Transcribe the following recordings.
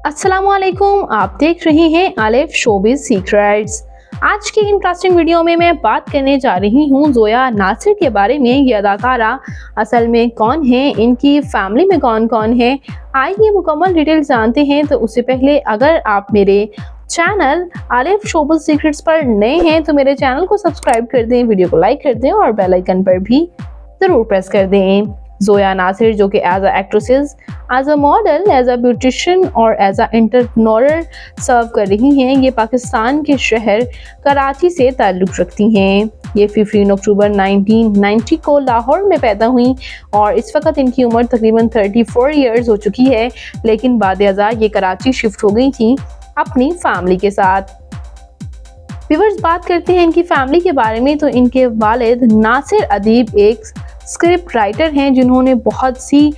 अस्सलामुअलैकुम, आप देख रहे हैं आलिफ शोबिज़ सीक्रेट्स। आज की इंटरेस्टिंग वीडियो में मैं बात करने जा रही हूँ जोया नासिर के बारे में। ये अदाकारा असल में कौन है, इनकी फैमिली में कौन कौन है, आइए मुकम्मल डिटेल जानते हैं। तो उससे पहले अगर आप मेरे चैनल आलिफ शोबिज़ सीक्रेट्स पर नए हैं तो मेरे चैनल को सब्सक्राइब कर दें, वीडियो को लाइक कर दें और बेल आइकन पर भी ज़रूर प्रेस कर दें। जोया नासिर जो कि as a actresses, as a model, as a beautician और एज अ एंटरप्रेन्योर सर्व कर रही हैं। ये पाकिस्तान के शहर कराची से ताल्लुक़ रखती हैं। ये 15 अक्टूबर 1990 को लाहौर में पैदा हुई और इस वक्त इनकी उम्र तकरीबन 34 ईयर्स हो चुकी है, लेकिन बाद-ए-अज़ा ये कराची शिफ्ट हो गई थी अपनी फैमिली के साथ। व्यूअर्स, बात करते हैं इनकी फैमिली के बारे में। तो इनके वालिद नासिर अदीब एक स्क्रिप्ट राइटर हैं जिन्होंने बहुत सी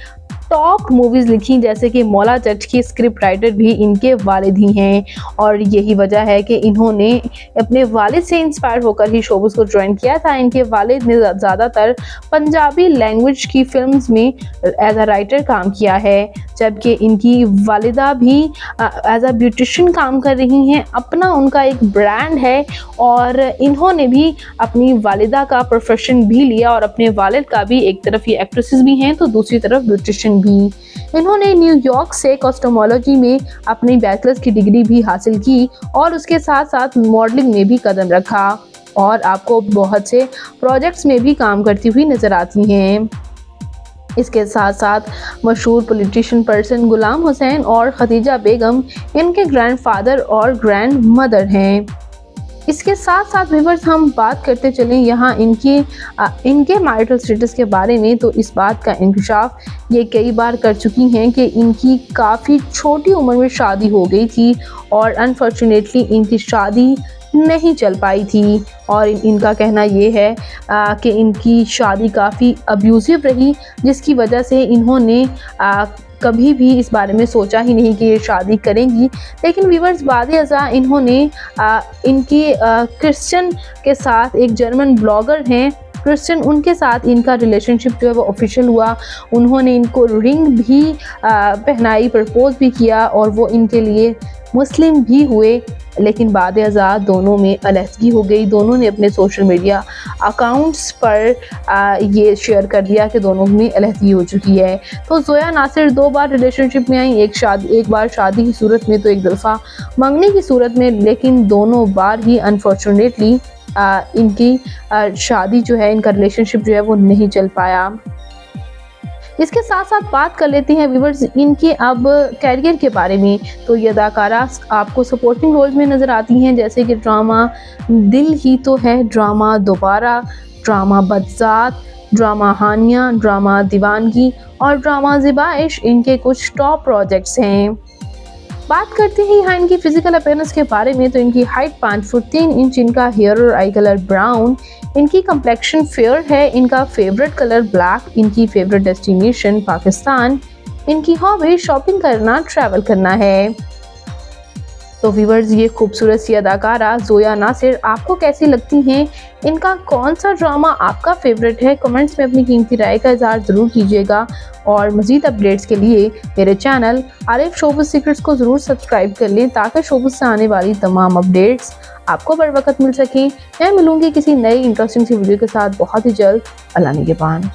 टॉप मूवीज़ लिखी, जैसे कि मौला जट की स्क्रिप्ट राइटर भी इनके वालिद ही हैं। और यही वजह है कि इन्होंने अपने वालिद से इंस्पायर होकर ही शोबिज़ को ज्वाइन किया था। इनके वालिद ने ज़्यादातर पंजाबी लैंग्वेज की फिल्म्स में एज अ राइटर काम किया है, जबकि इनकी वालिदा भी एज अ ब्यूटिशियन काम कर रही हैं। अपना उनका एक ब्रांड है और इन्होंने भी अपनी वालिदा का प्रोफेशन भी लिया और अपने वालिद का भी, एक तरफ ये एक्ट्रेसेस भी हैं तो दूसरी तरफ ब्यूटिशियन भी। इन्होंने न्यूयॉर्क से कॉस्मेटोलॉजी में अपनी बैचलर्स की डिग्री भी हासिल की और उसके साथ साथ मॉडलिंग में भी कदम रखा और आपको बहुत से प्रोजेक्ट्स में भी काम करती हुई नजर आती हैं। इसके साथ साथ मशहूर पॉलिटिशियन पर्सन गुलाम हुसैन और खदीजा बेगम इनके ग्रैंडफादर और ग्रैंड मदर हैं। इसके साथ साथ व्यूअर्स, हम बात करते चलें यहाँ इनके मैरिटल स्टेटस के बारे में। तो इस बात का इंकशाफ ये कई बार कर चुकी हैं कि इनकी काफ़ी छोटी उम्र में शादी हो गई थी और अनफॉर्चुनेटली इनकी शादी नहीं चल पाई थी। और इनका कहना ये है कि इनकी शादी काफ़ी अब्यूज़िव रही, जिसकी वजह से इन्होंने कभी भी इस बारे में सोचा ही नहीं कि ये शादी करेंगी। लेकिन व्यूअर्स, बाद-ए-अज़ा इन्होंने इनकी क्रिश्चियन के साथ, एक जर्मन ब्लॉगर हैं क्रिश्चियन, उनके साथ इनका रिलेशनशिप जो है वो ऑफिशियल हुआ। उन्होंने इनको रिंग भी पहनाई, प्रपोज भी किया और वो इनके लिए मुस्लिम भी हुए। लेकिन बाद-ए-अज़ा दोनों में अलहदगी हो गई। दोनों ने अपने सोशल मीडिया अकाउंट्स पर ये शेयर कर दिया कि दोनों में अलहदगी हो चुकी है। तो जोया नासिर 2 बार रिलेशनशिप में आई, एक बार शादी की सूरत में तो एक दफ़ा मंगनी की सूरत में, लेकिन दोनों बार ही अनफॉर्चुनेटली इनकी शादी जो है, इनका रिलेशनशिप जो है वो नहीं चल पाया। इसके साथ साथ बात कर लेते हैं व्यूअर्स इनके अब कैरियर के बारे में। तो ये अदाकारा आपको सपोर्टिंग रोल्स में नज़र आती हैं, जैसे कि ड्रामा दिल ही तो है, ड्रामा दोबारा, ड्रामा बदज़ात, ड्रामा हानिया, ड्रामा दीवानगी और ड्रामा ज़िबाइश इनके कुछ टॉप प्रोजेक्ट्स हैं। बात करते हैं यहाँ इनकी फिजिकल अपीयरेंस के बारे में। तो इनकी हाइट 5 फुट 3 इंच, इनका हेयर और आई कलर ब्राउन, इनकी कम्प्लेक्शन फेयर है, इनका फेवरेट कलर ब्लैक, इनकी फेवरेट डेस्टिनेशन पाकिस्तान, इनकी हॉबी शॉपिंग करना, ट्रैवल करना है। तो व्यूअर्स, ये खूबसूरत सी अदाकारा जोया नासिर आपको कैसी लगती हैं? इनका कौन सा ड्रामा आपका फेवरेट है? कमेंट्स में अपनी कीमती राय का इज़हार ज़रूर कीजिएगा और मज़ीद अपडेट्स के लिए मेरे चैनल आलिफ शोबिज़ सीक्रेट्स को ज़रूर सब्सक्राइब कर लें ताकि शोबिज़ से आने वाली तमाम अपडेट्स आपको बर वक्त मिल सकें। मैं मिलूँगी किसी नई इंटरेस्टिंग सी वीडियो के साथ बहुत ही जल्द। अल्लाह निगहबान।